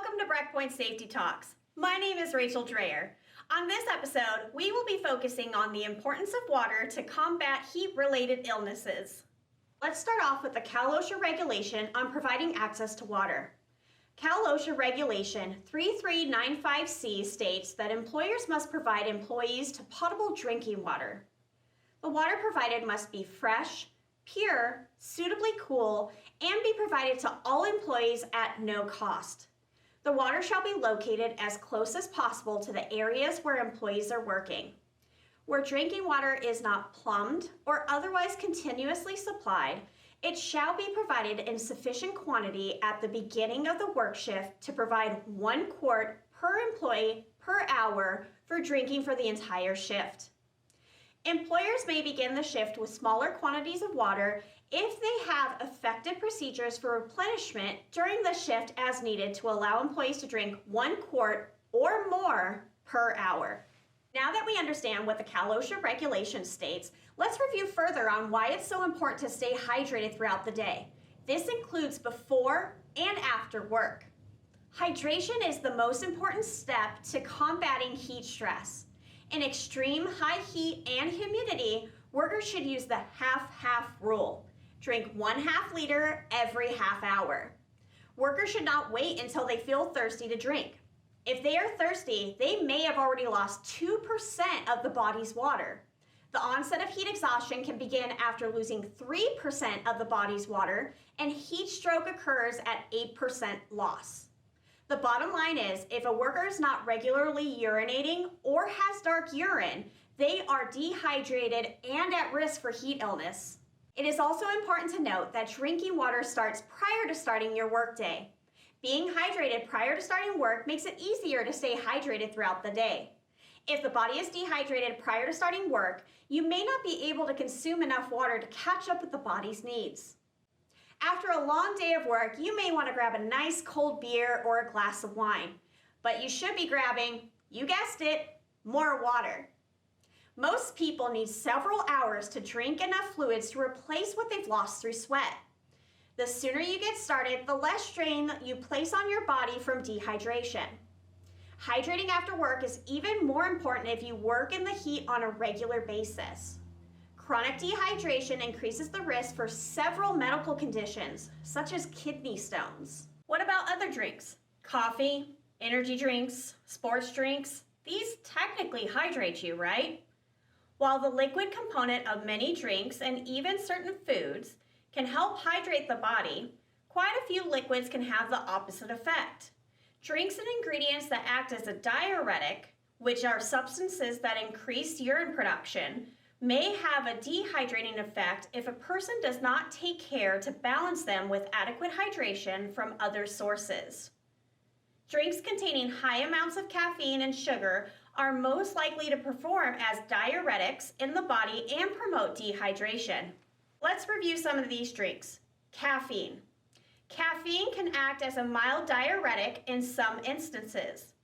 Welcome to Breakpoint Safety Talks. My name is Rachel Dreyer. On this episode, we will be focusing on the importance of water to combat heat-related illnesses. Let's start off with the Cal OSHA regulation on providing access to water. Cal OSHA Regulation 3395C states that employers must provide employees to potable drinking water. The water provided must be fresh, pure, suitably cool, and be provided to all employees at no cost. The water shall be located as close as possible to the areas where employees are working. Where drinking water is not plumbed or otherwise continuously supplied, it shall be provided in sufficient quantity at the beginning of the work shift to provide 1 quart per employee per hour for drinking for the entire shift. Employers may begin the shift with smaller quantities of water if they have effective procedures for replenishment during the shift as needed to allow employees to drink 1 quart or more per hour. Now that we understand what the Cal OSHA regulation states, let's review further on why it's so important to stay hydrated throughout the day. This includes before and after work. Hydration is the most important step to combating heat stress. In extreme high heat and humidity, workers should use the half-half rule. Drink 1/2 liter every half hour. Workers should not wait until they feel thirsty to drink. If they are thirsty, they may have already lost 2% of the body's water. The onset of heat exhaustion can begin after losing 3% of the body's water, and heat stroke occurs at 8% loss. The bottom line is, if a worker is not regularly urinating or has dark urine, they are dehydrated and at risk for heat illness. It is also important to note that drinking water starts prior to starting your workday. Being hydrated prior to starting work makes it easier to stay hydrated throughout the day. If the body is dehydrated prior to starting work, you may not be able to consume enough water to catch up with the body's needs. After a long day of work, you may want to grab a nice cold beer or a glass of wine, but you should be grabbing, you guessed it, more water. Most people need several hours to drink enough fluids to replace what they've lost through sweat. The sooner you get started, the less strain you place on your body from dehydration. Hydrating after work is even more important if you work in the heat on a regular basis. Chronic dehydration increases the risk for several medical conditions, such as kidney stones. What about other drinks? Coffee, energy drinks, sports drinks? These technically hydrate you, right? While the liquid component of many drinks and even certain foods can help hydrate the body, quite a few liquids can have the opposite effect. Drinks and ingredients that act as a diuretic, which are substances that increase urine production, may have a dehydrating effect if a person does not take care to balance them with adequate hydration from other sources. Drinks containing high amounts of caffeine and sugar are most likely to perform as diuretics in the body and promote dehydration. Let's review some of these drinks. Caffeine. Caffeine can act as a mild diuretic in some instances.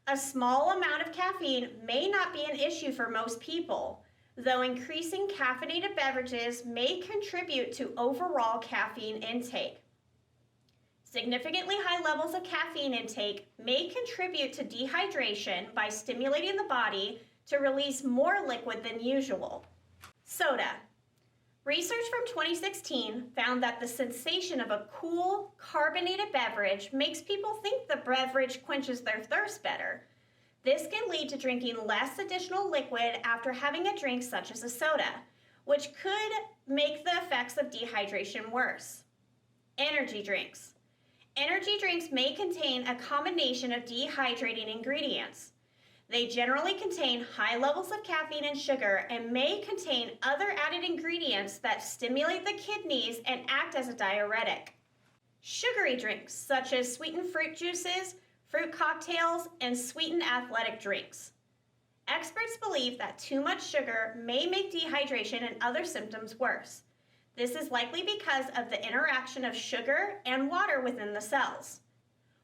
A small amount of caffeine may not be an issue for most people, though increasing caffeinated beverages may contribute to overall caffeine intake. Significantly high levels of caffeine intake may contribute to dehydration by stimulating the body to release more liquid than usual. Soda. Research from 2016 found that the sensation of a cool, carbonated beverage makes people think the beverage quenches their thirst better. This can lead to drinking less additional liquid after having a drink such as a soda, which could make the effects of dehydration worse. Energy drinks. Energy drinks may contain a combination of dehydrating ingredients. They generally contain high levels of caffeine and sugar and may contain other added ingredients that stimulate the kidneys and act as a diuretic. Sugary drinks, such as sweetened fruit juices, fruit cocktails, and sweetened athletic drinks. Experts believe that too much sugar may make dehydration and other symptoms worse. This is likely because of the interaction of sugar and water within the cells.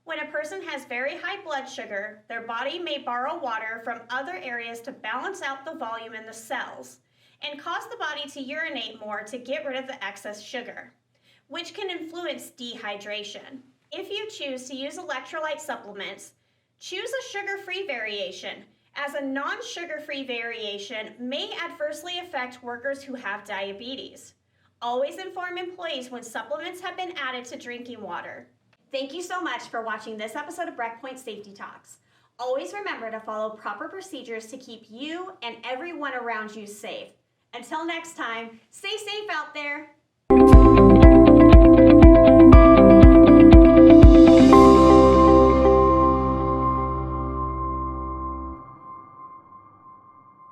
When a person has very high blood sugar, their body may borrow water from other areas to balance out the volume in the cells and cause the body to urinate more to get rid of the excess sugar, which can influence dehydration. If you choose to use electrolyte supplements, choose a sugar-free variation, as a non-sugar-free variation may adversely affect workers who have diabetes. Always inform employees when supplements have been added to drinking water. Thank you so much for watching this episode of Breakpoint Safety Talks. Always remember to follow proper procedures to keep you and everyone around you safe. Until next time, stay safe out there.